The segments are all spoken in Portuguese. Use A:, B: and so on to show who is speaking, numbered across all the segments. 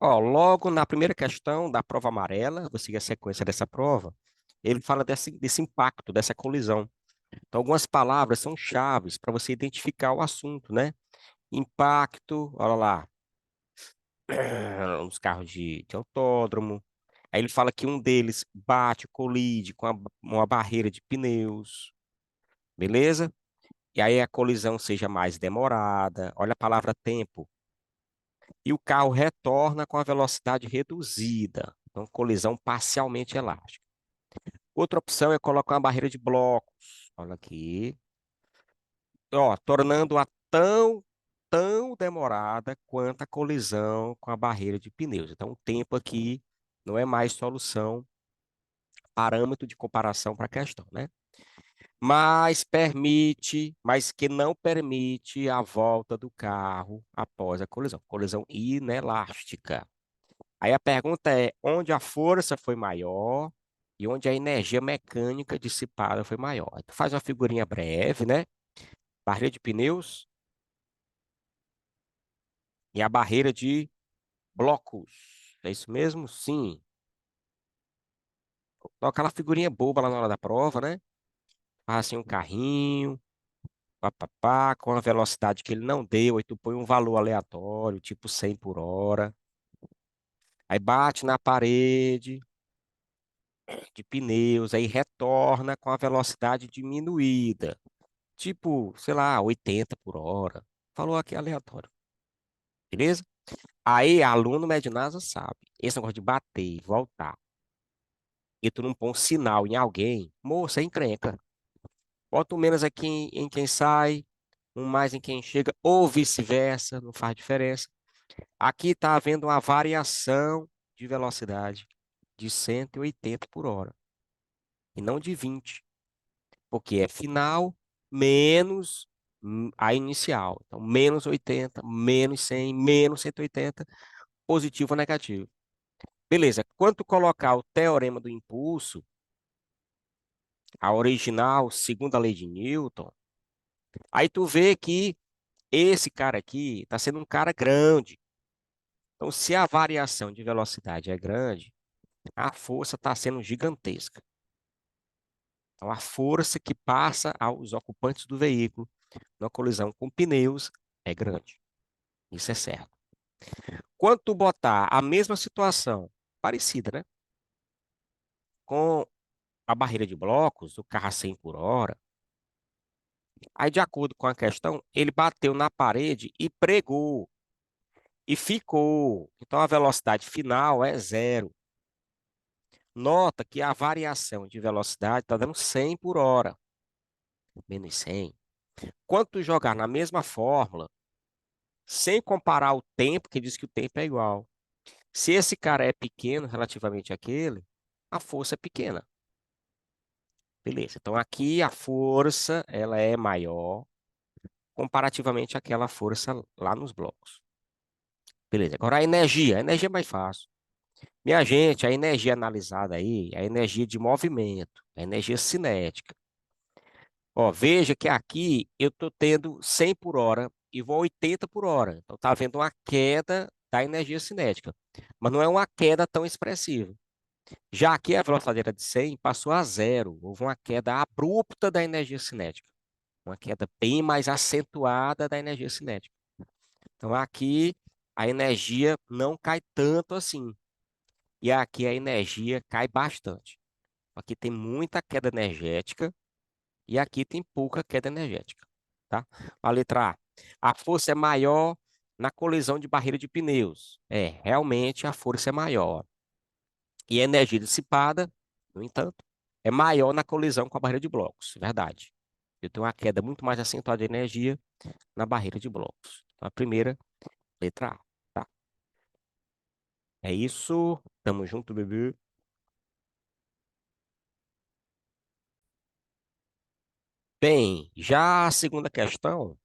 A: Ó, logo na primeira questão da prova amarela, vou seguir a sequência dessa prova, ele fala desse impacto, dessa colisão. Então, algumas palavras são chaves para você identificar o assunto, né? Impacto, olha lá, nos carros de autódromo. Aí ele fala que um deles bate, colide com uma barreira de pneus, beleza? E aí a colisão seja mais demorada. Olha a palavra tempo. E o carro retorna com a velocidade reduzida. Então, colisão parcialmente elástica. Outra opção é colocar uma barreira de blocos. Olha aqui. Ó, tornando-a tão demorada quanto a colisão com a barreira de pneus. Então, o tempo aqui não é mais solução, parâmetro de comparação para a questão, né? Mas que não permite a volta do carro após a colisão. Colisão inelástica. Aí a pergunta é: onde a força foi maior e onde a energia mecânica dissipada foi maior? Tu faz uma figurinha breve, né? Barreira de pneus e a barreira de blocos. É isso mesmo? Sim. Então, aquela figurinha boba lá na hora da prova, né? Faz assim um carrinho, papapá, com a velocidade que ele não deu, aí tu põe um valor aleatório, tipo 100 por hora. Aí bate na parede de pneus, aí retorna com a velocidade diminuída. Tipo, sei lá, 80 por hora. Falou aqui aleatório, beleza? Aí, aluno médio NASA sabe. Esse negócio de bater e voltar, e tu não põe um sinal em alguém, moça, é encrenca. Bota um menos aqui em quem sai, um mais em quem chega, ou vice-versa, não faz diferença. Aqui está havendo uma variação de velocidade de 180 por hora, e não de 20, porque é final menos a inicial. Então, menos 80, menos 100, menos 180, positivo ou negativo. Beleza, quando tu colocar o teorema do impulso, a original, segundo a lei de Newton, aí tu vê que esse cara aqui está sendo um cara grande. Então, se a variação de velocidade é grande, a força está sendo gigantesca. Então, a força que passa aos ocupantes do veículo na colisão com pneus é grande. Isso é certo. Quando tu botar a mesma situação, parecida, né? Com a barreira de blocos, o carro a 100 por hora, aí, de acordo com a questão, ele bateu na parede e pregou, e ficou. Então, a velocidade final é zero. Nota que a variação de velocidade está dando 100 por hora, menos 100. Quando tu jogar na mesma fórmula, sem comparar o tempo, que diz que o tempo é igual. Se esse cara é pequeno relativamente àquele, a força é pequena. Beleza. Então aqui a força ela é maior comparativamente àquela força lá nos blocos. Beleza. Agora a energia é mais fácil. Minha gente, a energia analisada aí é a energia de movimento, a energia cinética. Ó, veja que aqui eu estou tendo 100 por hora e vou a 80 por hora. Então está havendo uma queda da energia cinética, mas não é uma queda tão expressiva. Já aqui a velocidade era de 100, passou a zero. Houve uma queda abrupta da energia cinética, uma queda bem mais acentuada da energia cinética. Então aqui a energia não cai tanto assim, e aqui a energia cai bastante. Aqui tem muita queda energética e aqui tem pouca queda energética, tá? A letra A. A força é maior na colisão de barreira de pneus. É, realmente a força é maior. E a energia dissipada, no entanto, é maior na colisão com a barreira de blocos. Verdade. Eu tenho uma queda muito mais acentuada de energia na barreira de blocos. Então, a primeira, letra A, tá? É isso. Tamo junto, bebê. Bem, já a segunda questão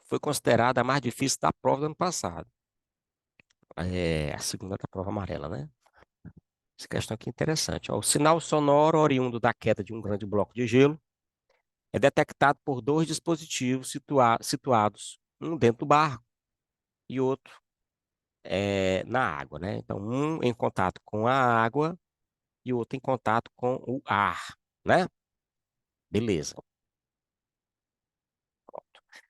A: foi considerada a mais difícil da prova do ano passado. É a segunda da prova amarela, né? Essa questão aqui é interessante. Ó. O sinal sonoro oriundo da queda de um grande bloco de gelo é detectado por dois dispositivos situados, um dentro do barco e outro na água, né? Então, um em contato com a água e o outro em contato com o ar, né? Beleza.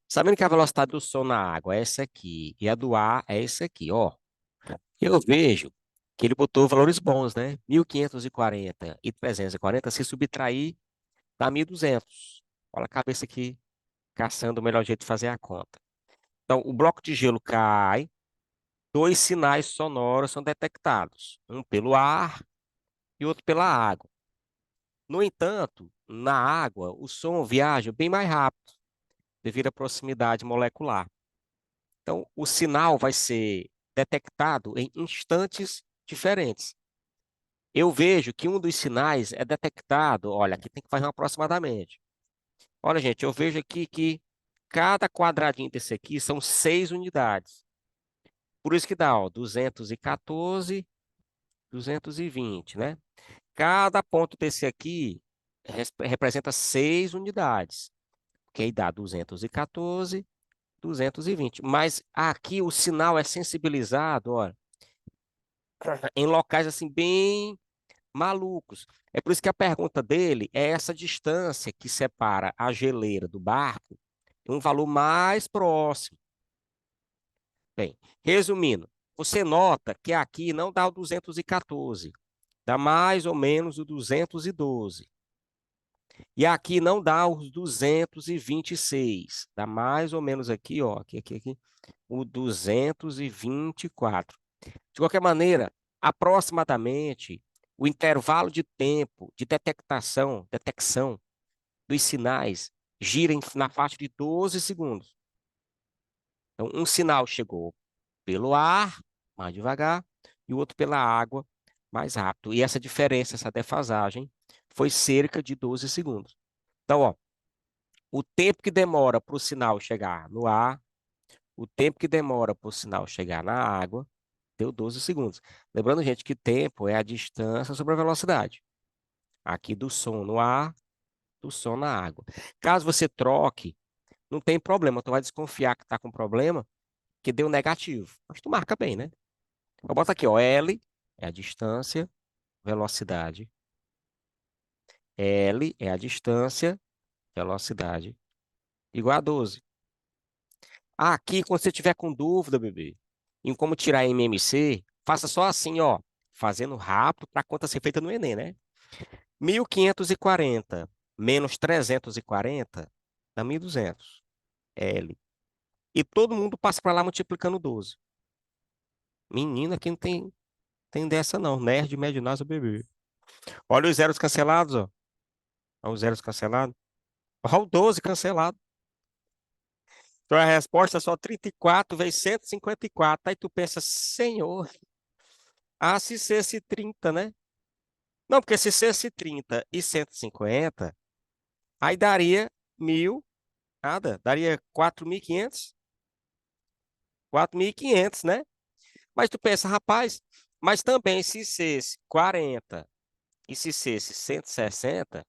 A: Sabendo que a velocidade do som na água é essa aqui e a do ar é essa aqui, ó. Eu vejo que ele botou valores bons, né? 1540 e 340 se subtrair dá 1200. Olha a cabeça aqui caçando o melhor jeito de fazer a conta. Então, o bloco de gelo cai, dois sinais sonoros são detectados, um pelo ar e outro pela água. No entanto, na água, o som viaja bem mais rápido devido à proximidade molecular. Então, o sinal vai ser detectado em instantes diferentes. Eu vejo que um dos sinais é detectado, olha, aqui tem que fazer um aproximadamente. Olha, gente, eu vejo aqui que cada quadradinho desse aqui são 6 unidades. Por isso que dá, ó, 214, 220, né? Cada ponto desse aqui representa 6 unidades, que aí dá 214, 220. Mas aqui o sinal é sensibilizado, olha, em locais assim bem malucos. É por isso que a pergunta dele é essa distância que separa a geleira do barco em um valor mais próximo. Bem, resumindo, você nota que aqui não dá o 214, dá mais ou menos o 212. E aqui não dá os 226, dá mais ou menos aqui, ó, aqui, o 224. De qualquer maneira, aproximadamente, o intervalo de tempo de detecção dos sinais gira na faixa de 12 segundos. Então, um sinal chegou pelo ar, mais devagar, e o outro pela água, mais rápido. E essa diferença, essa defasagem, foi cerca de 12 segundos. Então, ó, o tempo que demora para o sinal chegar no ar, o tempo que demora para o sinal chegar na água, deu 12 segundos. Lembrando, gente, que tempo é a distância sobre a velocidade. Aqui do som no ar, do som na água. Caso você troque, não tem problema. Tu vai desconfiar que está com problema, que deu negativo. Mas tu marca bem, né? Eu boto aqui, ó, L é a distância, velocidade. L é a distância, velocidade, igual a 12. Aqui, quando você tiver com dúvida, bebê, em como tirar MMC, faça só assim, ó, fazendo rápido para a conta ser feita no Enem, né? 1540 menos 340 dá 1200. L. E todo mundo passa para lá multiplicando 12. Menina, aqui não tem dessa não. Nerd, médio, nasa, bebê. Olha os zeros cancelados, ó. Olha os zeros cancelados. Olha o 12 cancelado. Então a resposta é só 34 vezes 154. Aí tu pensa, senhor, se ser esse 30, né? Não, porque se ser esse 30 e 150, aí daria 1.000, nada, daria 4.500, né? Mas tu pensa, rapaz, mas também se cesse 40 e se cesse 160,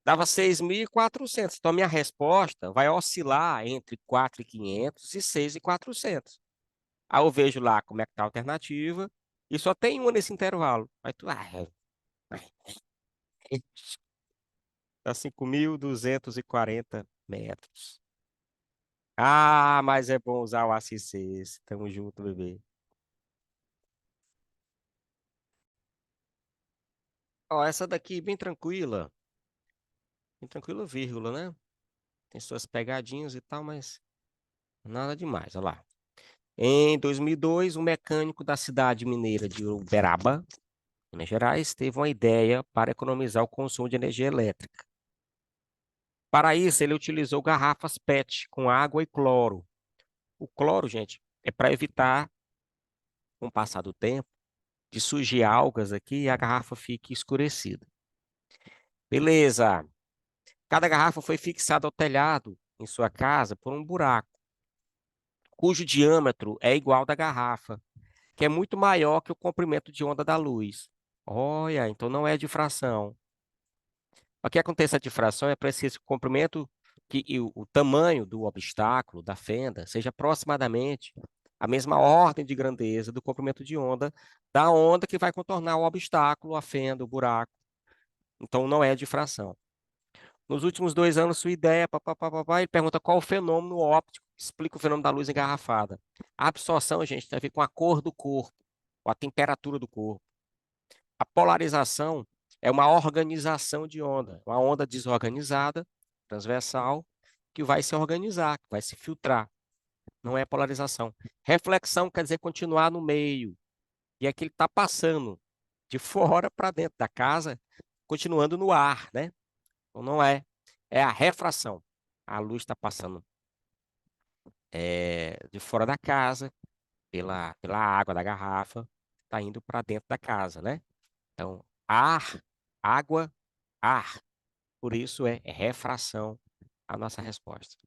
A: dava 6.400. Então, minha resposta vai oscilar entre 4.500 e 6.400. Aí eu vejo lá como é que tá a alternativa e só tem uma nesse intervalo. Aí tu, dá 5.240 metros. Mas é bom usar o ACC. Tamo junto, bebê. Ó, essa daqui bem tranquila. Bem tranquila, vírgula, né? Tem suas pegadinhas e tal, mas nada demais. Olha lá. Em 2002, um mecânico da cidade mineira de Uberaba, Minas Gerais, teve uma ideia para economizar o consumo de energia elétrica. Para isso, ele utilizou garrafas PET com água e cloro. O cloro, gente, é para evitar, com o passar do tempo, de surgir algas aqui e a garrafa fique escurecida. Beleza. Cada garrafa foi fixada ao telhado em sua casa por um buraco, cujo diâmetro é igual ao da garrafa, que é muito maior que o comprimento de onda da luz. Olha, então não é difração. Para que aconteça a difração, é preciso que o comprimento, que e o tamanho do obstáculo, da fenda, seja aproximadamente a mesma ordem de grandeza do comprimento de onda da onda que vai contornar o obstáculo, a fenda, o buraco. Então, não é difração. Nos últimos 2 anos, sua ideia, papapá, ele pergunta qual o fenômeno óptico que explica o fenômeno da luz engarrafada. A absorção, gente, tem a ver com a cor do corpo, ou a temperatura do corpo. A polarização é uma organização de onda, uma onda desorganizada, transversal, que vai se organizar, que vai se filtrar. Não é polarização. Reflexão quer dizer continuar no meio. E aqui ele está passando de fora para dentro da casa, continuando no ar, né? Então não é. É a refração. A luz está passando de fora da casa, pela água da garrafa, está indo para dentro da casa, né? Então, ar, água, ar. Por isso é refração a nossa resposta.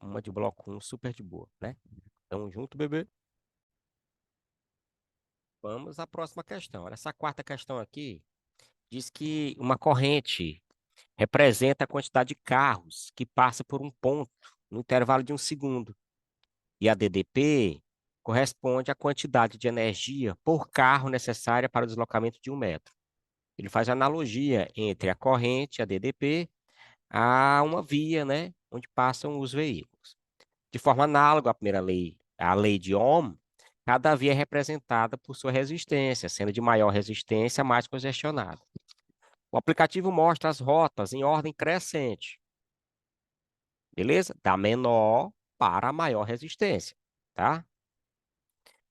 A: Uma de bloco 1, super de boa, né? Tamo junto, bebê. Vamos à próxima questão. Essa quarta questão aqui diz que uma corrente representa a quantidade de carros que passa por um ponto no intervalo de 1 segundo. E a DDP corresponde à quantidade de energia por carro necessária para o deslocamento de 1 metro. Ele faz analogia entre a corrente, a DDP, a uma via, né, onde passam os veículos. De forma análoga à primeira lei, a lei de Ohm, cada via é representada por sua resistência, sendo de maior resistência mais congestionada. O aplicativo mostra as rotas em ordem crescente, beleza? Da menor para a maior resistência, tá?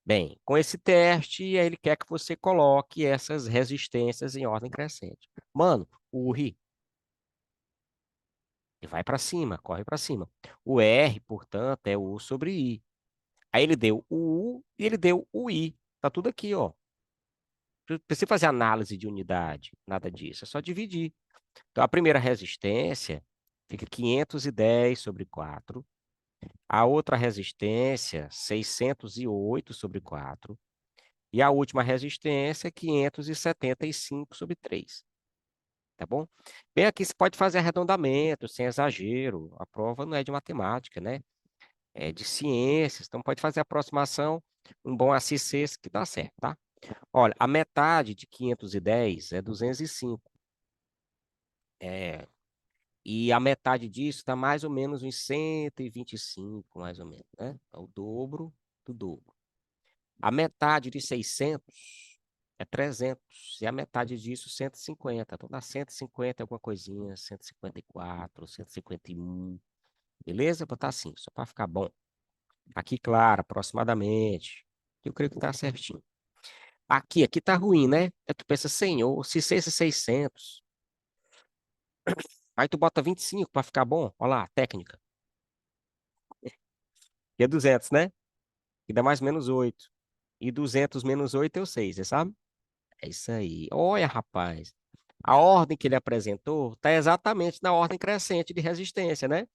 A: Bem, com esse teste, ele quer que você coloque essas resistências em ordem crescente. Mano, o RI, e vai para cima, corre para cima. O R, portanto, é o U sobre I. Aí ele deu o U e ele deu o I. Tá tudo aqui, ó. Não precisa fazer análise de unidade, nada disso. É só dividir. Então, a primeira resistência fica 510 sobre 4. A outra resistência, 608 sobre 4. E a última resistência, 575 sobre 3. Tá bom? Bem, aqui você pode fazer arredondamento, sem exagero. A prova não é de matemática, né? É de ciências. Então, pode fazer aproximação. Um bom ACC que dá certo, tá? Olha, a metade de 510 é 205. É, e a metade disso dá mais ou menos uns 125, mais ou menos, né? É o dobro do dobro. A metade de 600 é 300. E a metade disso, 150. Então dá 150 alguma coisinha, 154, 151. Beleza? Vou botar assim, só para ficar bom. Aqui, claro, aproximadamente. Eu creio que tá certinho. Aqui tá ruim, né? Aí tu pensa, senhor, se 600, aí tu bota 25 para ficar bom. Olha lá, técnica. E é 200, né? E dá mais menos 8. E 200 menos 8 é o 6, você sabe? É isso aí. Olha, rapaz. A ordem que ele apresentou está exatamente na ordem crescente de resistência, né?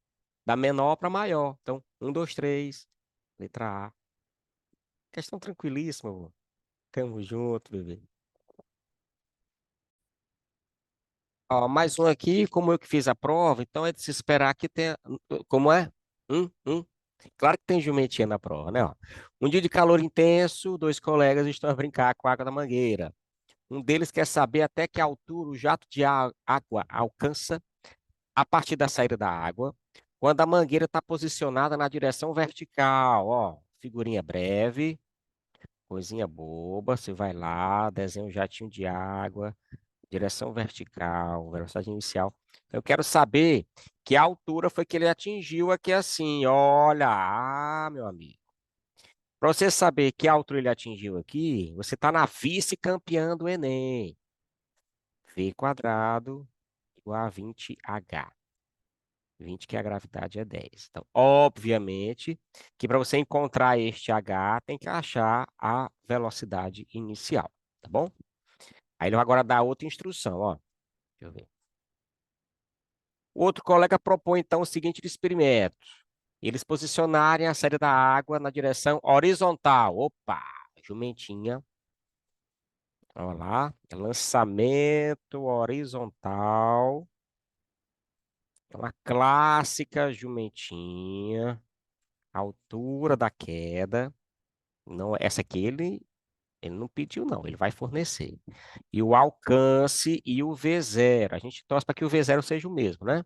A: Da menor para maior. Então, 1, 2, 3, letra A. Questão tranquilíssima, vô. Tamo junto, bebê. Ó, mais um aqui, como eu que fiz a prova, então é de se esperar que tenha. Como é? Claro que tem jumentinha na prova, né? Ó. Um dia de calor intenso, dois colegas estão a brincar com a água da mangueira. Um deles quer saber até que altura o jato de água alcança a partir da saída da água, quando a mangueira está posicionada na direção vertical. Ó, figurinha breve, coisinha boba. Você vai lá, desenha um jatinho de água, direção vertical, velocidade inicial. Eu quero saber que altura foi que ele atingiu aqui assim. Olha, meu amigo. Para você saber que altura ele atingiu aqui, você está na vice-campeã do Enem. V quadrado igual a 20H. 20 que a gravidade é 10. Então, obviamente, que para você encontrar este H, tem que achar a velocidade inicial, tá bom? Aí ele vai agora dar outra instrução, ó. Deixa eu ver. O outro colega propõe, então, o seguinte experimento. Eles posicionarem a saída da água na direção horizontal. Opa, jumentinha. Olha lá, lançamento horizontal. É uma clássica jumentinha. Altura da queda. Não, essa aqui ele não pediu, não, ele vai fornecer. E o alcance e o V0. A gente torce para que o V0 seja o mesmo, né?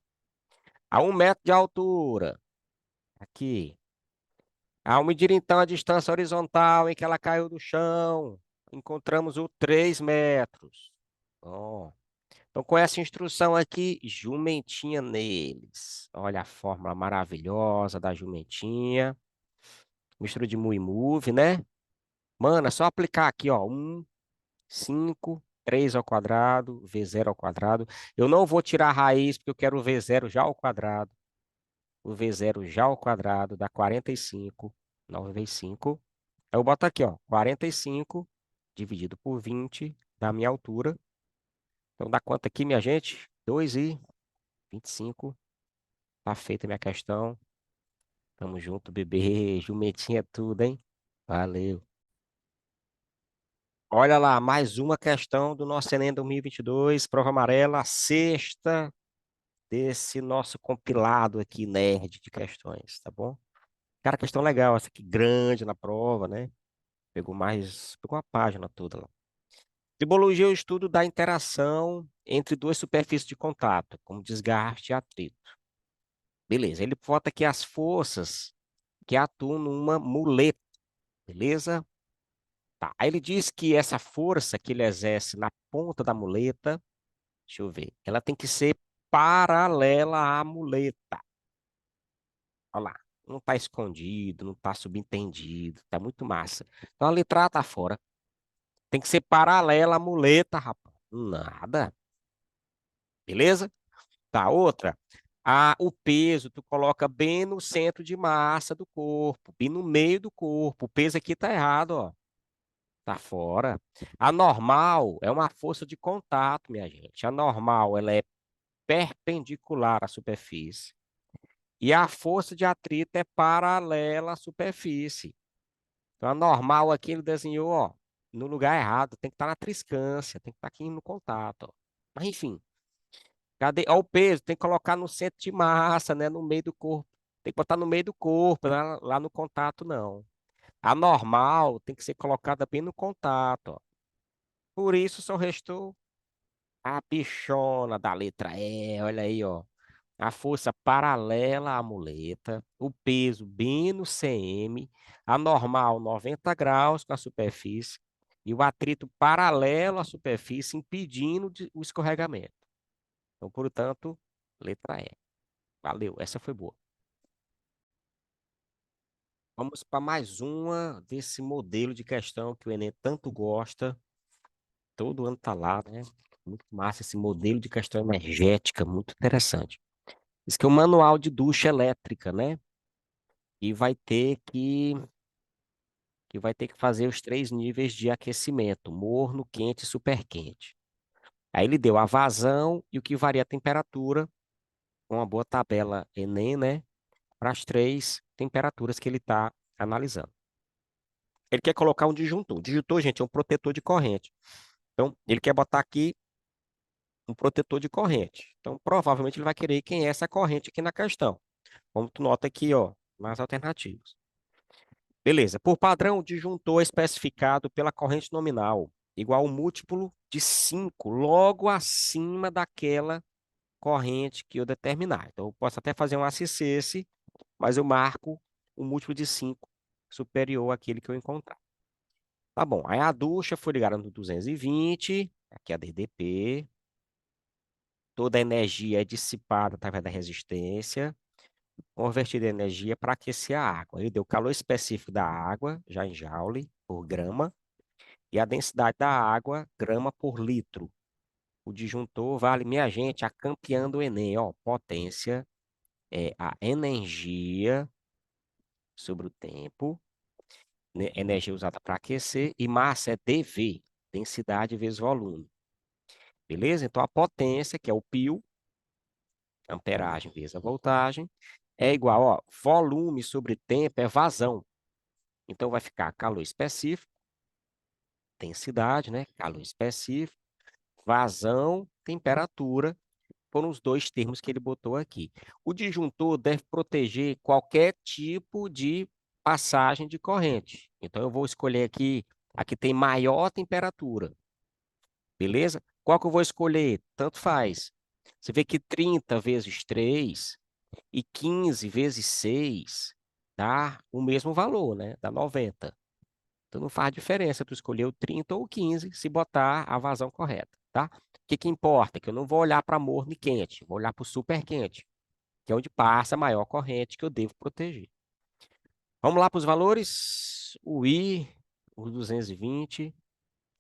A: A 1 metro de altura. Aqui. Ao medir então a distância horizontal em que ela caiu do chão, encontramos o 3 metros. Ó. Então, com essa instrução aqui, jumentinha neles. Olha a fórmula maravilhosa da jumentinha. Mistura de mu e move, né? Mano, é só aplicar aqui, ó. 5, 3 ao quadrado, V0 ao quadrado. Eu não vou tirar a raiz, porque eu quero o V0 já ao quadrado. O V0 já ao quadrado dá 45. 9 vezes 5. Aí eu boto aqui, ó. 45 dividido por 20 da minha altura. Então dá quanto aqui, minha gente? 2,25. Tá feita a minha questão. Tamo junto, bebê. Jumentinha é tudo, hein? Valeu. Olha lá, mais uma questão do nosso Enem 2022, prova amarela, a sexta desse nosso compilado aqui, nerd de questões, tá bom? Cara, questão legal, essa aqui grande na prova, né? Pegou uma página toda lá. Tribologia é o estudo da interação entre duas superfícies de contato, como desgaste e atrito. Beleza, ele bota aqui as forças que atuam numa muleta, beleza? Tá. Aí ele diz que essa força que ele exerce na ponta da muleta, deixa eu ver, ela tem que ser paralela à muleta. Olha lá, não está escondido, não está subentendido, tá muito massa. Então a letra A tá fora. Tem que ser paralela à muleta, rapaz. Nada, beleza? Tá, outra. O peso tu coloca bem no centro de massa do corpo, bem no meio do corpo. O peso aqui tá errado, ó. Tá fora. A normal é uma força de contato, minha gente. A normal, ela é perpendicular à superfície. E a força de atrito é paralela à superfície. Então, a normal aqui ele desenhou, ó, no lugar errado. Tem que estar na triscância, tem que estar aqui no contato, ó. Mas, enfim, cadê? Ó, o peso tem que colocar no centro de massa, né? No meio do corpo. Tem que botar no meio do corpo, lá no contato, não. A normal tem que ser colocada bem no contato, ó. Por isso, só restou a bichona da letra E, olha aí, ó. A força paralela à muleta, o peso bem no cm, a normal 90 graus com a superfície e o atrito paralelo à superfície impedindo o escorregamento. Então, portanto, letra E. Valeu, essa foi boa. Vamos para mais uma desse modelo de questão que o Enem tanto gosta. Todo ano tá lá, né? Muito massa esse modelo de questão energética, muito interessante. Isso que é o manual de ducha elétrica, né? E vai ter que fazer os 3 níveis de aquecimento: morno, quente e superquente. Aí ele deu a vazão e o que varia a temperatura, com uma boa tabela Enem, né? Para as 3 temperaturas que ele está analisando. Ele quer colocar um disjuntor. O disjuntor, gente, é um protetor de corrente. Então, ele quer botar aqui um protetor de corrente. Então, provavelmente ele vai querer quem é essa corrente aqui na questão. Como tu nota aqui, ó, nas alternativas. Beleza. Por padrão, o disjuntor é especificado pela corrente nominal, igual ao múltiplo de 5, logo acima daquela corrente que eu determinar. Então, eu posso até fazer um ACC, mas eu marco o múltiplo de 5 superior àquele que eu encontrar. Tá bom. Aí a ducha foi ligada no 220, aqui é a DDP. Toda a energia é dissipada através da resistência, convertida em energia para aquecer a água. Ele deu o calor específico da água, já em joule por grama, e a densidade da água, grama por litro. O disjuntor vale, minha gente, a campeã do Enem, ó, potência é a energia sobre o tempo, né, energia usada para aquecer, e massa é dV, densidade vezes volume. Beleza? Então a potência, que é o π, amperagem vezes a voltagem, é igual, ó, volume sobre tempo é vazão. Então vai ficar calor específico, densidade, né? Calor específico, vazão, temperatura, foram os 2 termos que ele botou aqui. O disjuntor deve proteger qualquer tipo de passagem de corrente. Então, eu vou escolher aqui, aqui tem maior temperatura, beleza? Qual que eu vou escolher? Tanto faz. Você vê que 30 vezes 3 e 15 vezes 6 dá o mesmo valor, né? Dá 90. Então, não faz diferença tu escolher o 30 ou o 15 se botar a vazão correta, tá? O que que importa? Que eu não vou olhar para morno e quente, vou olhar para o super quente, que é onde passa a maior corrente que eu devo proteger. Vamos lá para os valores. O I, o 220,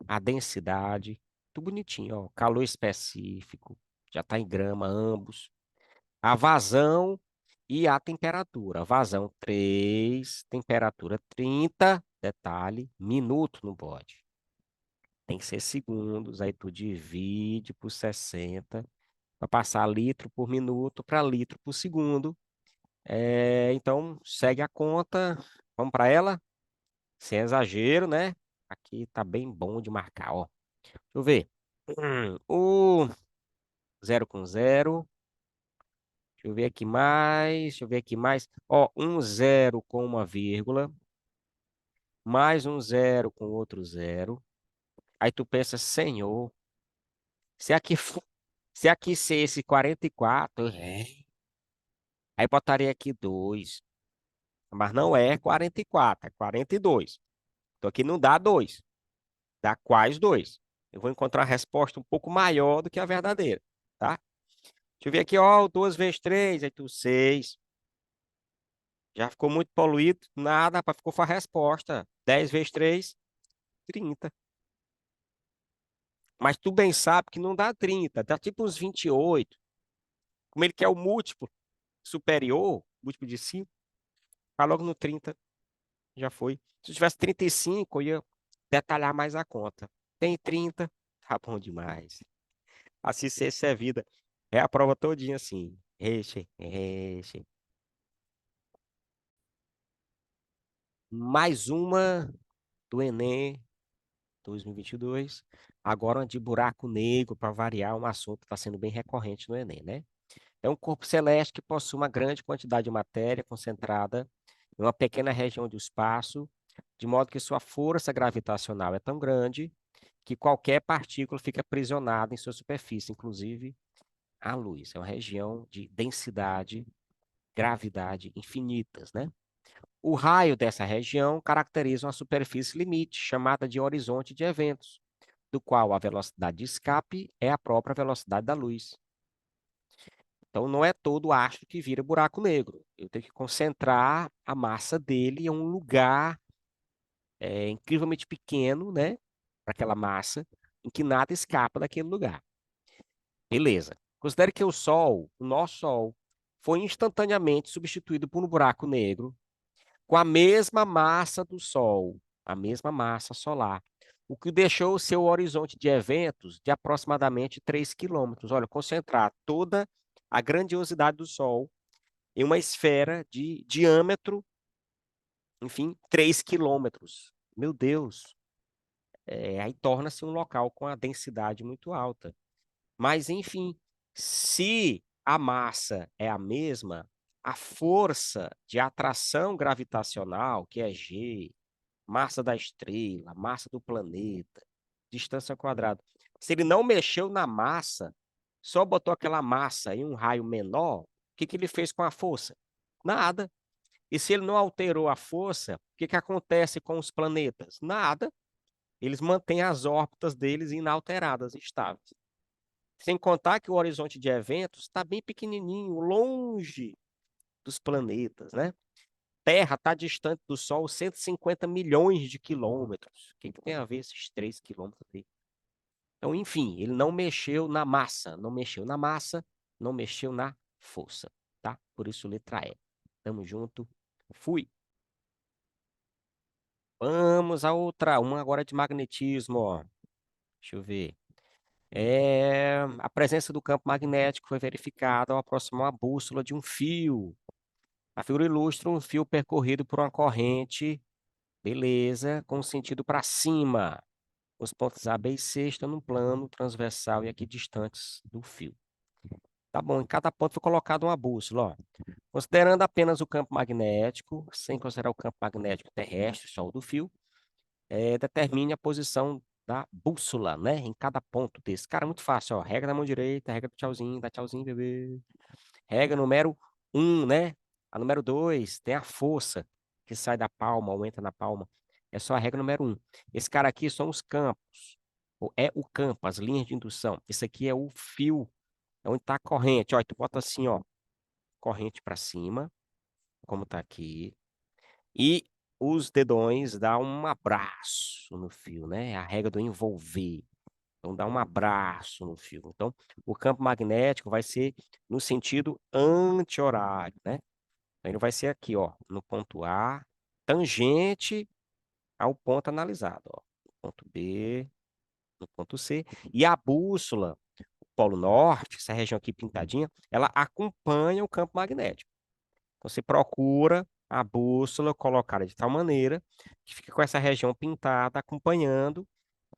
A: a densidade, tudo bonitinho, ó. Calor específico, já está em grama ambos. A vazão e a temperatura. Vazão 3, temperatura 30, detalhe, minuto no bode. Tem que ser segundos, aí tu divide por 60 para passar litro por minuto para litro por segundo. Então, segue a conta. Vamos para ela? Sem exagero, né? Aqui tá bem bom de marcar, ó. Deixa eu ver. O zero com zero. Deixa eu ver aqui mais. Deixa eu ver aqui mais. Ó, um zero com uma vírgula. Mais um zero com outro zero. Aí tu pensa, senhor, se aqui, se aqui ser esse 44, aí botaria aqui 2. Mas não é 44, é 42. Então aqui não dá 2. Dá quais 2? Eu vou encontrar a resposta um pouco maior do que a verdadeira, tá? Deixa eu ver aqui, ó, 2 vezes 3, aí tu 6. Já ficou muito poluído? Nada, rapaz, ficou com a resposta. 10 vezes 3, 30. Mas tu bem sabe que não dá 30, dá tipo uns 28. Como ele quer o múltiplo superior, múltiplo de 5, vai logo no 30, já foi. Se eu tivesse 35, eu ia detalhar mais a conta. Tem 30, tá bom demais. Assim, se essa é vida. É a prova todinha assim. Enche, enche. Mais uma do Enem 2022. Agora uma de buraco negro, para variar, um assunto que está sendo bem recorrente no Enem, né? É um corpo celeste que possui uma grande quantidade de matéria concentrada em uma pequena região do espaço, de modo que sua força gravitacional é tão grande que qualquer partícula fica aprisionada em sua superfície, inclusive a luz. É uma região de densidade, gravidade infinitas, né? O raio dessa região caracteriza uma superfície limite, chamada de horizonte de eventos, do qual a velocidade de escape é a própria velocidade da luz. Então, não é todo astro que vira buraco negro. Eu tenho que concentrar a massa dele em um lugar incrivelmente pequeno, né? Para aquela massa, em que nada escapa daquele lugar. Beleza. Considere que o Sol, o nosso Sol, foi instantaneamente substituído por um buraco negro com a mesma massa do Sol, a mesma massa solar, o que deixou o seu horizonte de eventos de aproximadamente 3 quilômetros. Olha, concentrar toda a grandiosidade do Sol em uma esfera de diâmetro, enfim, 3 quilômetros. Meu Deus, aí torna-se um local com a densidade muito alta. Mas, enfim, se a massa é a mesma, a força de atração gravitacional, que é G, massa da estrela, massa do planeta, distância ao quadrado. Se ele não mexeu na massa, só botou aquela massa em um raio menor, o que que ele fez com a força? Nada. E se ele não alterou a força, o que que acontece com os planetas? Nada. Eles mantêm as órbitas deles inalteradas, estáveis. Sem contar que o horizonte de eventos está bem pequenininho, longe dos planetas, né? Terra está distante do Sol 150 milhões de quilômetros. O que que tem a ver esses 3 quilômetros aí? Então, enfim, ele não mexeu na massa, não mexeu na massa, não mexeu na força, tá? Por isso, letra E. Tamo junto. Fui. Vamos a outra, uma agora de magnetismo, ó. Deixa eu ver. A presença do campo magnético foi verificada ao aproximar a bússola de um fio. A figura ilustra um fio percorrido por uma corrente, beleza, com sentido para cima. Os pontos A, B e C estão no plano transversal e aqui distantes do fio. Tá bom, em cada ponto foi colocada uma bússola, ó. Considerando apenas o campo magnético, sem considerar o campo magnético terrestre, só o do fio, determine a posição da bússola, né? Em cada ponto desse. Cara, muito fácil, ó. Regra da mão direita, regra do tchauzinho, dá tchauzinho, bebê. Regra número um, né? A número 2 tem a força que sai da palma, aumenta na palma. É só a regra número um. Esse cara aqui são os campos. É o campo, as linhas de indução. Esse aqui é o fio, é onde está a corrente. Ó, tu bota assim, ó, corrente para cima, como tá aqui. E os dedões dá um abraço no fio, né? É a regra do envolver. Então, dá um abraço no fio. Então, o campo magnético vai ser no sentido anti-horário, né? Então, ele vai ser aqui, ó, no ponto A, tangente ao ponto analisado, ó. Ponto B, no ponto C. E a bússola, o Polo Norte, essa região aqui pintadinha, ela acompanha o campo magnético. Então, você procura a bússola colocada de tal maneira que fica com essa região pintada acompanhando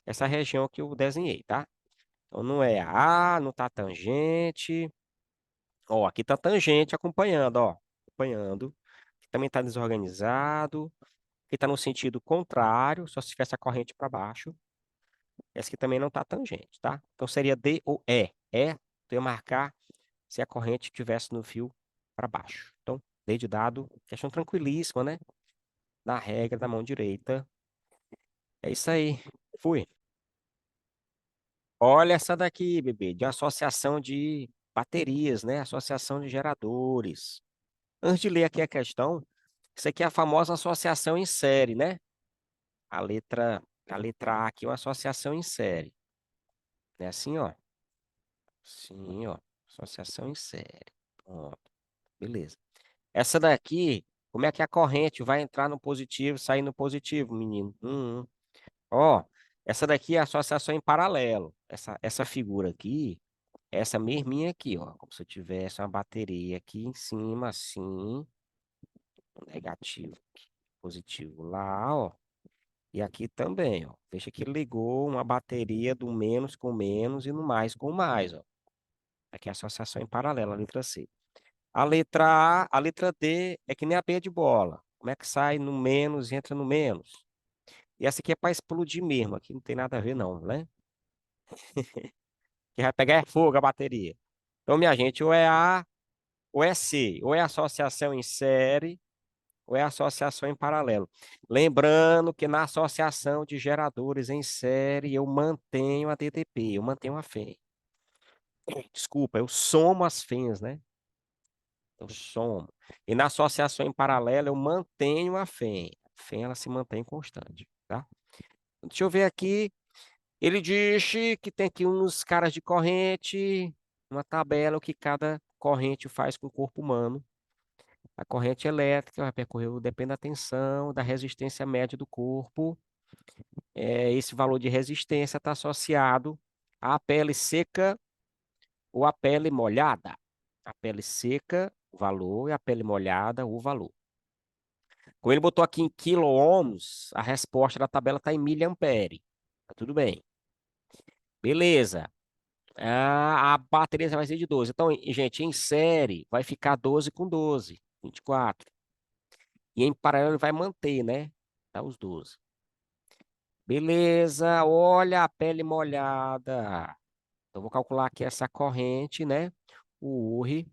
A: essa região que eu desenhei, tá? Então, não é não tá tangente. Ó, aqui tá tangente acompanhando, ó. Acompanhando. Aqui também tá desorganizado. Aqui tá no sentido contrário, só se tivesse a corrente para baixo. Essa aqui também não tá tangente, tá? Então, seria D ou E. Tu ia marcar se a corrente estivesse no fio para baixo. Então, D de dado, questão tranquilíssima, né? Da regra da mão direita. É isso aí. Fui. Olha essa daqui, bebê, de associação de baterias, né? Associação de geradores. Antes de ler aqui a questão, isso aqui é a famosa associação em série, né? A letra, a letra A aqui é uma associação em série. É assim, ó. Sim, ó. Associação em série. Pronto. Beleza. Essa daqui, como é que a corrente vai entrar no positivo e sair no positivo, menino? Ó, essa daqui é a associação em paralelo. Essa figura aqui, essa mesminha aqui, ó. Como se eu tivesse uma bateria aqui em cima, assim, um negativo aqui, positivo lá, ó. E aqui também, ó. Veja que ligou uma bateria do menos com menos e no mais com mais, ó. Aqui é a associação em paralelo, a letra C. A letra D é que nem a B de bola. Como é que sai no menos e entra no menos? E essa aqui é para explodir mesmo. Aqui não tem nada a ver, não, né? Que vai pegar é fogo a bateria. Então, minha gente, ou é A ou é C. Ou é associação em série ou é associação em paralelo. Lembrando que na associação de geradores em série eu mantenho a DTP, eu mantenho a FEM. Desculpa, eu somo as FENs, né? Eu somo. E na associação em paralelo eu mantenho a FEM. A FEM ela se mantém constante, tá? Deixa eu ver aqui. Ele diz que tem aqui uns caras de corrente, uma tabela o que cada corrente faz com o corpo humano. A corrente elétrica vai percorrer, depende da tensão, da resistência média do corpo. Esse valor de resistência está associado à pele seca ou à pele molhada. A pele seca, o valor, e a pele molhada, o valor. Como ele botou aqui em quilo-ohms, a resposta da tabela está em miliampere. Tá tudo bem. Beleza. A bateria vai ser de 12. Então, gente, em série vai ficar 12 com 12, 24. E em paralelo ele vai manter, né? Tá os 12. Beleza, olha a pele molhada. Então, vou calcular aqui essa corrente, né? O URI,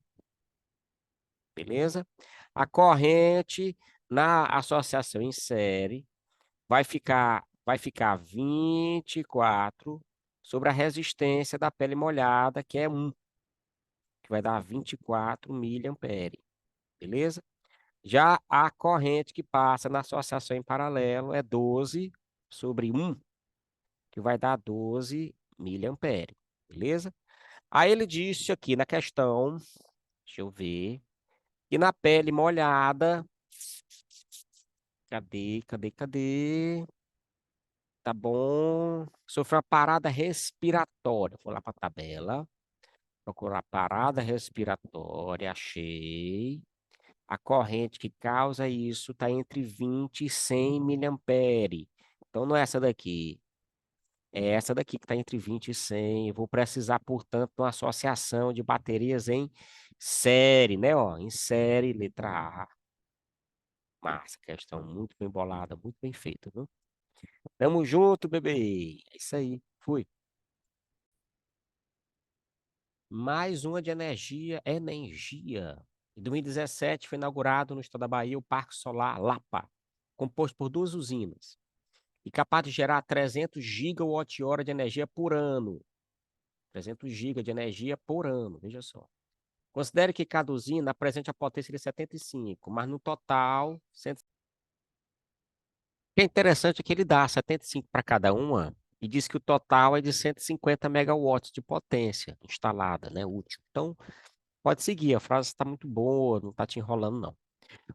A: beleza? A corrente na associação em série vai ficar 24 sobre a resistência da pele molhada, que é 1, que vai dar 24 miliampere, beleza? Já a corrente que passa na associação em paralelo é 12 sobre 1, que vai dar 12 miliampere, beleza? Aí ele disse aqui na questão, deixa eu ver, que na pele molhada, cadê? Tá bom. Sofreu uma parada respiratória. Vou lá para a tabela, procurar parada respiratória, achei. A corrente que causa isso está entre 20 e 100 miliampere. Então não é essa daqui. É essa daqui que está entre 20 e 100. Eu vou precisar, portanto, de uma associação de baterias em série, né? Ó, em série, letra A. Massa, questão muito bem bolada, muito bem feita, viu? Tamo junto, bebê. É isso aí. Fui. Mais uma de energia, energia. Em 2017 foi inaugurado no estado da Bahia o Parque Solar Lapa, composto por duas usinas e capaz de gerar 300 gigawatt-hora de energia por ano. 300 gigas de energia por ano, veja só. Considere que cada usina apresente a potência de 75, mas no total, 100. O que é interessante é que ele dá 75 para cada uma e diz que o total é de 150 megawatts de potência instalada, né, útil. Então, pode seguir, a frase está muito boa, não está te enrolando, não.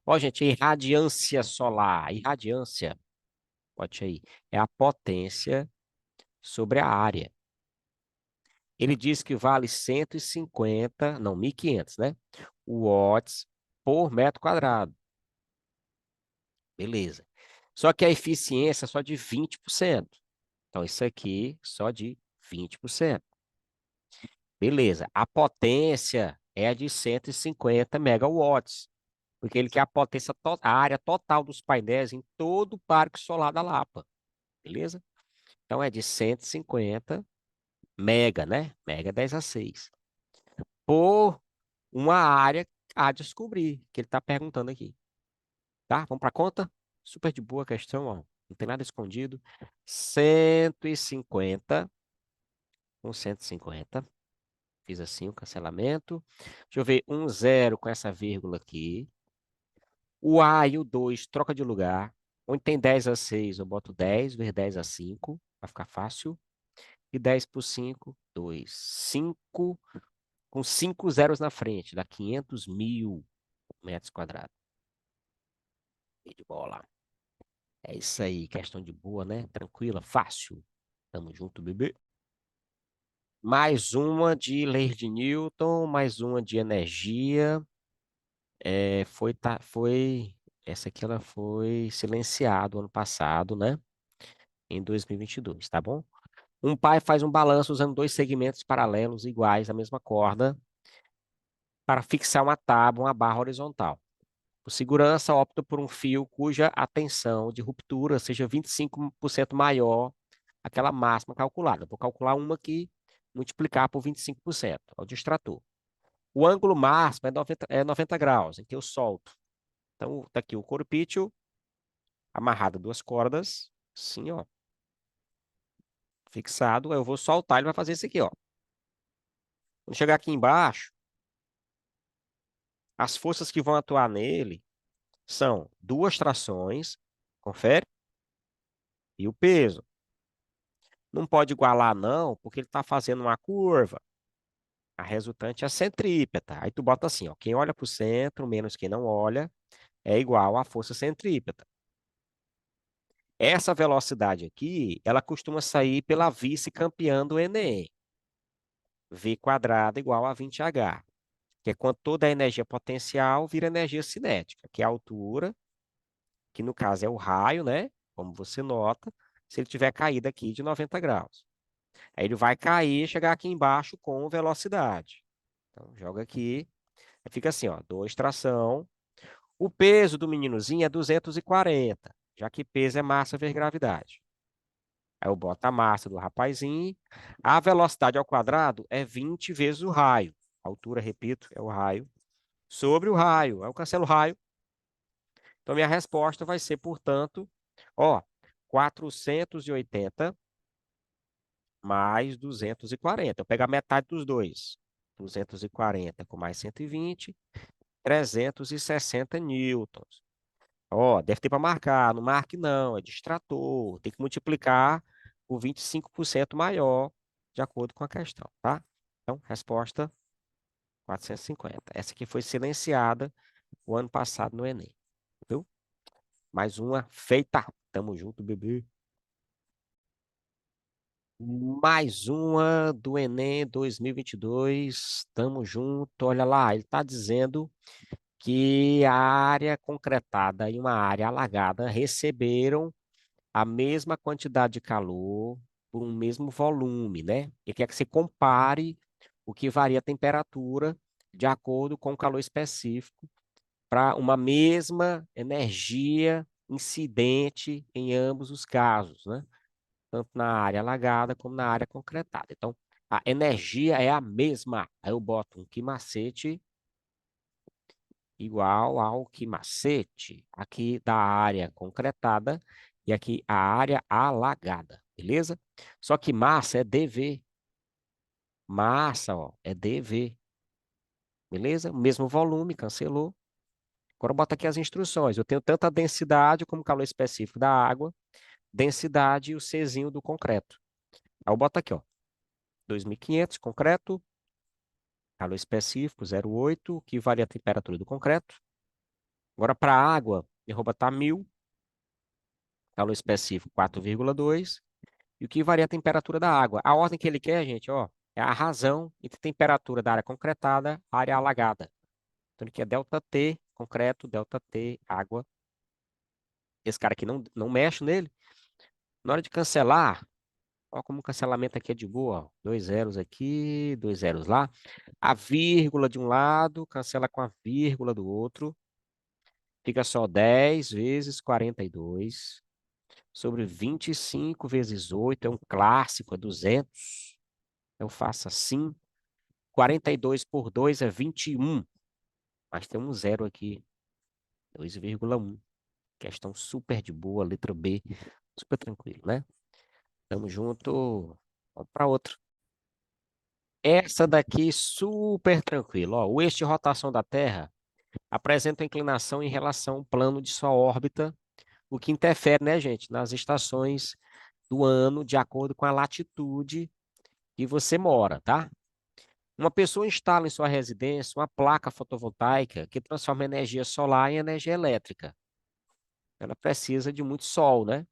A: Ó, gente, irradiância solar, irradiância, pode aí, é a potência sobre a área. Ele diz que vale 150, não, 1.500, né? Watts por metro quadrado. Beleza. Só que a eficiência é só de 20%. Então, isso aqui só de 20%. Beleza. A potência é a de 150 megawatts, porque ele quer a potência, a área total dos painéis em todo o Parque Solar da Lapa. Beleza? Então, é de 150 mega, né? Mega 10 a 6. Por uma área a descobrir, que ele está perguntando aqui. Tá? Vamos para a conta? Super de boa a questão, ó. Não tem nada escondido. 150 com 150. Fiz assim o cancelamento. Deixa eu ver, 0 com essa vírgula aqui. O A e o 2 troca de lugar. Onde tem 10 a 6, eu boto 10 vezes 10 a 5, vai ficar fácil. E 10 por 5, 2. 5 com 5 zeros na frente, dá 500 mil metros quadrados. De bola. É isso aí, questão de boa, né? Tranquila, fácil. Tamo junto, bebê. Mais uma de lei de Newton, mais uma de energia. Essa aqui ela foi silenciada ano passado, né? Em 2022, tá bom? Um pai faz um balanço usando dois segmentos paralelos iguais à mesma corda para fixar uma tábua, uma barra horizontal. O segurança opta por um fio cuja a tensão de ruptura seja 25% maior aquela máxima calculada. Vou calcular uma aqui, multiplicar por 25%, é o distrator. O ângulo máximo é 90 graus, em que eu solto. Então, tá aqui o corpício, amarrado a duas cordas, assim, ó, fixado. Eu vou soltar, ele vai fazer isso aqui, ó. Quando chegar aqui embaixo, as forças que vão atuar nele são duas trações, confere, e o peso. Não pode igualar, não, porque ele está fazendo uma curva. A resultante é a centrípeta. Aí tu bota assim, ó, quem olha para o centro menos quem não olha é igual à força centrípeta. Essa velocidade aqui, ela costuma sair pela vice-campeã do Enem. V quadrado igual a 20H, que é quando toda a energia potencial vira energia cinética, que é a altura, que no caso é o raio, né? Como você nota, se ele tiver caído aqui de 90 graus. Aí ele vai cair e chegar aqui embaixo com velocidade. Então, joga aqui. Fica assim, ó, 2 tração. O peso do meninozinho é 240, já que peso é massa vezes gravidade. Aí eu boto a massa do rapazinho. A velocidade ao quadrado é 20 vezes o raio. A altura, repito, é o raio. Sobre o raio. Aí eu cancelo o raio. Então, minha resposta vai ser, portanto, ó, 480 mais 240. Eu pego a metade dos dois. 240 com mais 120, 360 newtons. Ó, deve ter para marcar. Não marque, não. É distrator. Tem que multiplicar por 25% maior, de acordo com a questão, tá? Então, resposta 450. Essa aqui foi silenciada o ano passado no Enem, viu? Mais uma feita. Tamo junto, bebê. Mais uma do Enem 2022. Tamo junto. Olha lá, ele está dizendo que a área concretada e uma área alagada receberam a mesma quantidade de calor por um mesmo volume, né? Ele quer que você compare o que varia a temperatura de acordo com o calor específico para uma mesma energia incidente em ambos os casos, né? Tanto na área alagada como na área concretada. Então, a energia é a mesma. Aí eu boto um que macete igual ao que macete aqui da área concretada e aqui a área alagada, beleza? Só que massa é dV. Massa, ó, é dV, beleza? O mesmo volume, cancelou. Agora bota aqui as instruções. Eu tenho tanto a densidade como o calor específico da água, densidade e o Czinho do concreto. Aí eu boto aqui, ó, 2.500 concreto, calor específico 0,8, que varia a temperatura do concreto. Agora para a água, eu vou botar 1.000, calor específico 4,2, e o que varia a temperatura da água. A ordem que ele quer, gente, ó, é a razão entre temperatura da área concretada e área alagada. Então ele quer ΔT, concreto, ΔT, água. Esse cara aqui não mexe nele. Na hora de cancelar, ó, como o cancelamento aqui é de boa, ó. Dois zeros aqui, dois zeros lá. A vírgula de um lado, cancela com a vírgula do outro. Fica só 10 vezes 42 sobre 25 vezes 8. É um clássico, é 200. Eu faço assim. 42 por 2 é 21. Mas tem um zero aqui. 2,1. Questão super de boa, letra B. Super tranquilo, né? Tamo junto. Vamos para outra. Essa daqui, super tranquilo. Ó, o eixo de rotação da Terra apresenta uma inclinação em relação ao plano de sua órbita, o que interfere, né, gente, nas estações do ano, de acordo com a latitude que você mora, tá? Uma pessoa instala em sua residência uma placa fotovoltaica que transforma energia solar em energia elétrica. Ela precisa de muito sol, né?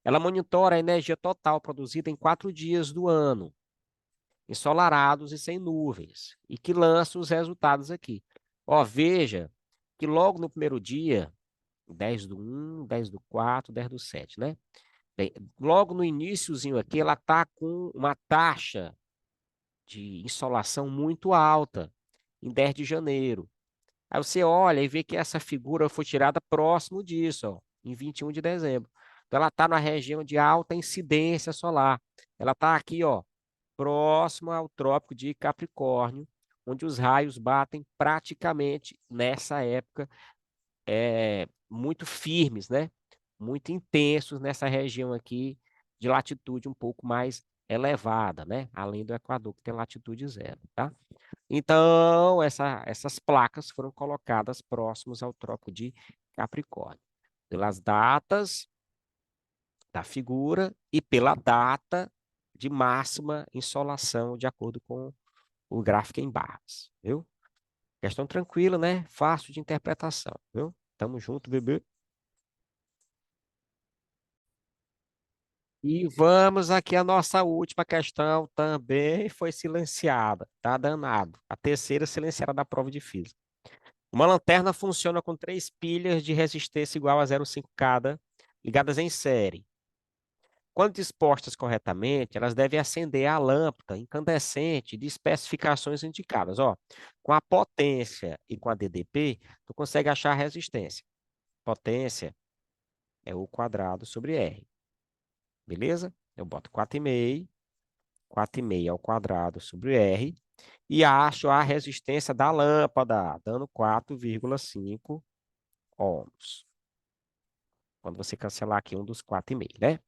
A: Ela monitora a energia total produzida em 4 dias do ano, ensolarados e sem nuvens, e que lança os resultados aqui. Ó, veja que logo no primeiro dia, 10 do 1, 10 do 4, 10 do 7, né? Bem, logo no iniciozinho aqui, ela está com uma taxa de insolação muito alta, em 10 de janeiro. Aí você olha e vê que essa figura foi tirada próximo disso, ó, em 21 de dezembro. Então ela está na região de alta incidência solar. Ela está aqui, ó, próximo ao Trópico de Capricórnio, onde os raios batem praticamente nessa época, muito firmes, né? Muito intensos nessa região aqui de latitude um pouco mais elevada, né? Além do Equador, que tem latitude zero, tá? Então, essas placas foram colocadas próximos ao Trópico de Capricórnio. Pelas datas da figura e pela data de máxima insolação, de acordo com o gráfico em barras, viu? Questão tranquila, né? Fácil de interpretação, viu? Tamo junto, bebê. E vamos aqui a nossa última questão, também foi silenciada, tá danado. A terceira silenciada da prova de física. Uma lanterna funciona com 3 pilhas de resistência igual a 0,5 cada, ligadas em série. Quando dispostas corretamente, elas devem acender a lâmpada incandescente de especificações indicadas. Ó, com a potência e com a DDP, tu consegue achar a resistência. Potência é o quadrado sobre R, beleza? Eu boto 4,5, 4,5 ao quadrado sobre R, e acho a resistência da lâmpada, dando 4,5 ohms. Quando você cancelar aqui um dos 4,5, né?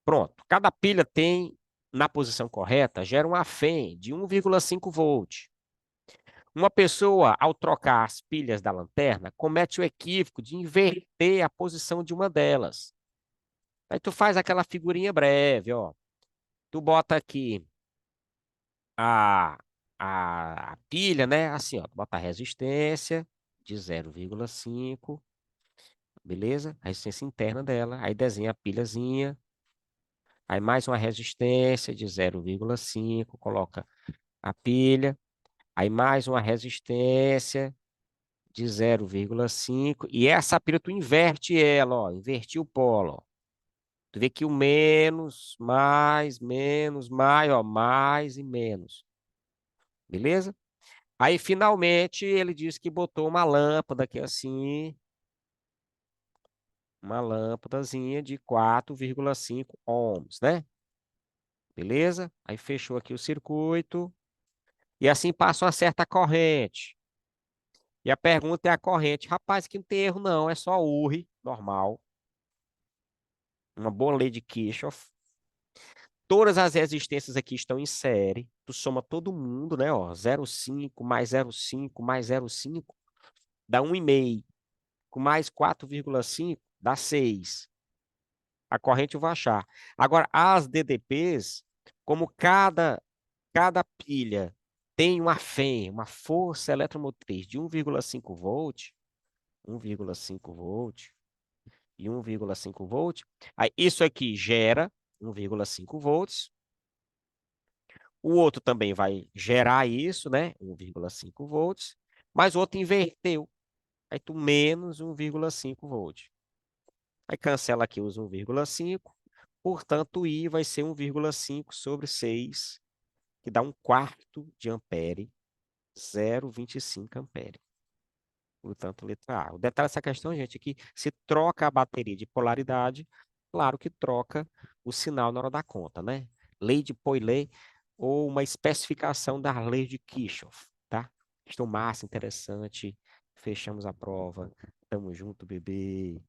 A: Pronto. Cada pilha tem, na posição correta, gera uma FEM de 1,5 volt. Uma pessoa, ao trocar as pilhas da lanterna, comete o equívoco de inverter a posição de uma delas. Aí tu faz aquela figurinha breve, ó. Tu bota aqui a, a pilha, né? Assim, ó. Tu bota a resistência de 0,5, beleza? A resistência interna dela. Aí desenha a pilhazinha. Aí mais uma resistência de 0,5, coloca a pilha. Aí mais uma resistência de 0,5. E essa pilha tu inverte ela, ó. Inverti o polo, ó. Tu vê que o menos, mais, menos, mais, ó, mais e menos. Beleza? Aí, finalmente, ele disse que botou uma lâmpada aqui assim, uma lâmpadazinha de 4,5 ohms, né? Beleza? Aí fechou aqui o circuito e assim passa uma certa corrente. E a pergunta é a corrente. Rapaz, que não tem erro não, é só urre, normal. Uma boa lei de Kirchhoff. Todas as resistências aqui estão em série. Tu soma todo mundo, né? Ó, 0,5 mais 0,5 mais 0,5 dá 1,5. Com mais 4,5 dá 6. A corrente eu vou achar. Agora, as DDPs, como cada pilha tem uma FEM, uma força eletromotriz de 1,5 volt, 1,5 volt e 1,5 volt, aí isso aqui gera 1,5 volts. O outro também vai gerar isso, né? 1,5 volts, mas o outro inverteu. Aí tu menos 1,5 volt. Aí cancela aqui os 1,5. Portanto, o I vai ser 1,5 sobre 6, que dá 1/4 de ampere, 0,25 ampere. Portanto, letra A. O detalhe dessa questão, gente, é que se troca a bateria de polaridade, claro que troca o sinal na hora da conta, né? Lei de Poilet ou uma especificação da lei de Kirchhoff, tá? Questão massa, interessante. Fechamos a prova. Tamo junto, bebê.